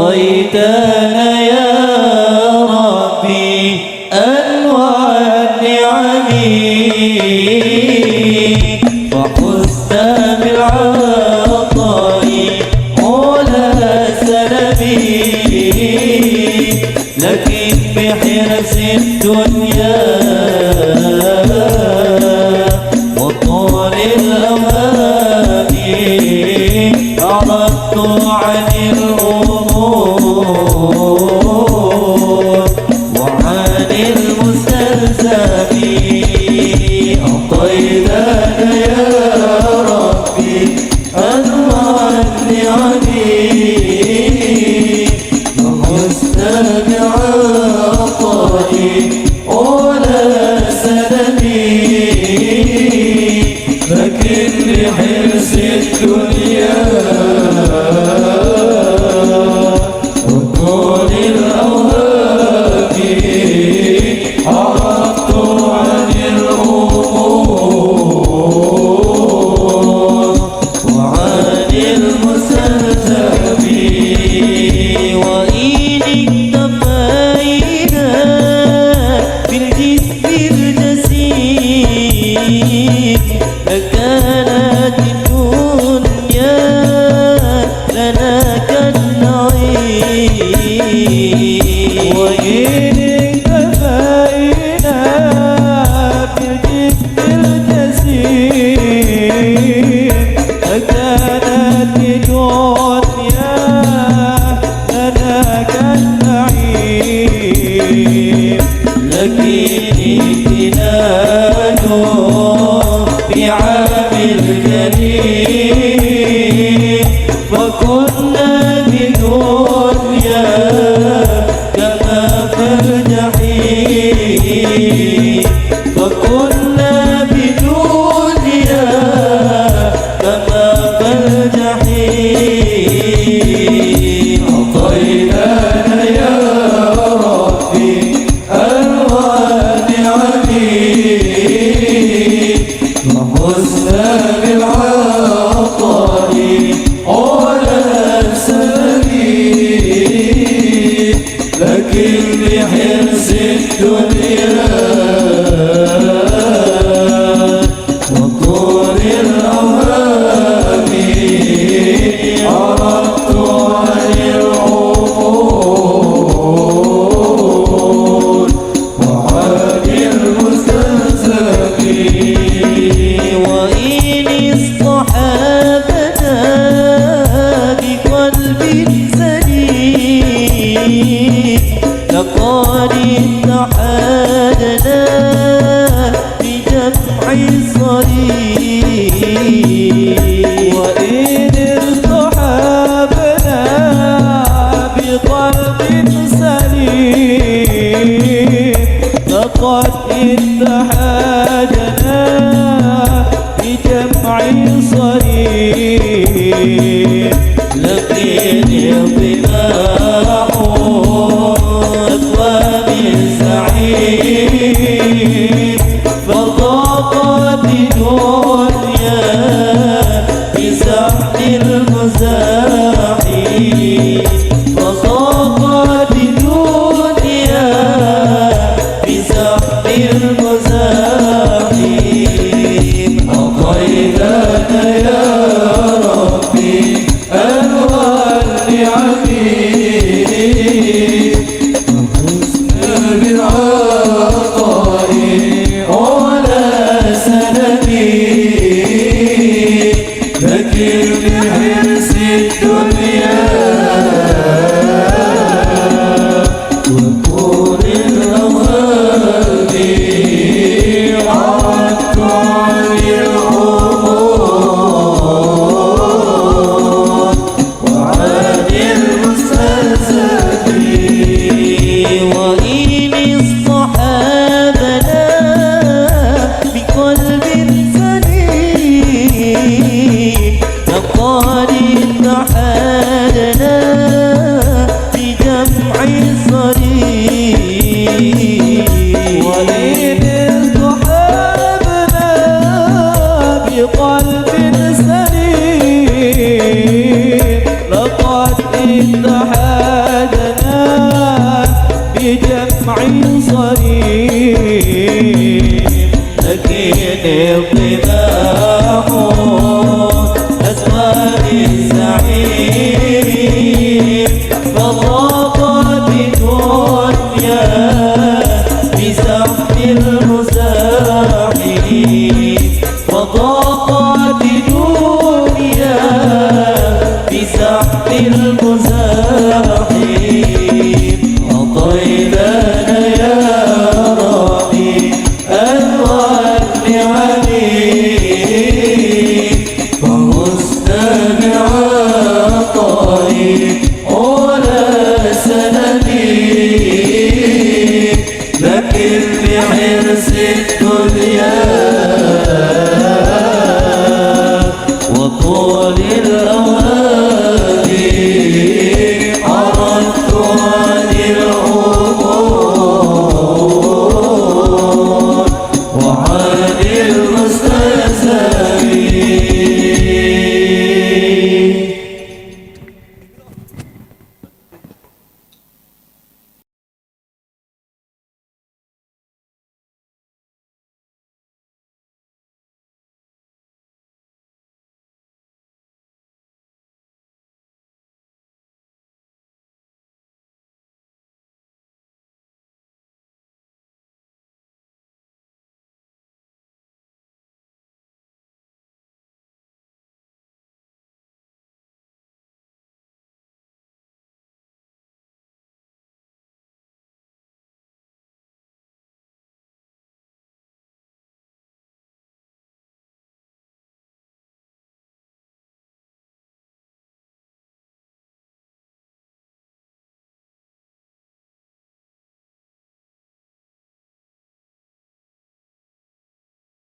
أعطيتنا يا ربي أنواع النعم فحزت بالعطاء علا سلبي لكن بحرص الدنيا وطول الأوهام أردت عن الأمور وعن المستلزم أعطيتنا يا ربي أنواع النعم فحزت بعطائي ولا سلبي لكن لحرص الدنيا وطول الأوهام عرفت عن الأمور وعن المستلزم وإن اكتفينا بالجسم الجسيم لكانت الدنيا لنا كالنعيم وإن اكتفينا بالجسم الجسيم لكانت الدنيا لنا كالنعيم لكن امتنان بعامل جليل وكنا بدنيا كما في الجحيم وكنا بدنيا كما في الجحيم أعطيتنا يا ربي أنواع نعمي وحسن بالعطاء على سبيل لكن بحرص الدنيا وطول الأوهام عرفت عن العمور وعن المستلزم وإن اصطحبنا بقلب سليم لقد اتحدنا بجمع صريح وإن اصطحبنا بقلب سليم لقد اتحدنا بجمع صريح لكن اطلاع أكواب السعيد فضاقت الدنيا بزحف المزاحم فضاقت الدنيا بزحف المزاحم أعطيتنا يا ربي أنواع النعم وحسن بالعطاء على سنبي لكن بحرص الدنيا وطول الأوهام عرفت عن الأمور وعن المستلزم وإن اصطحبنا بقلب سليم لقد اتحدنا بجمع صريح وإن اصطحبنا لكن الطباع أسوار الزعيم فضاقت الدنيا بزحف المزاحم فضاقت الدنيا بزحف المزاحم أطيبنا يا ربي أنوار نعمي فحسن عطائي ولا سندي لكن بحرص الدنيا وطول الأوهام عرضت عن العبور وعن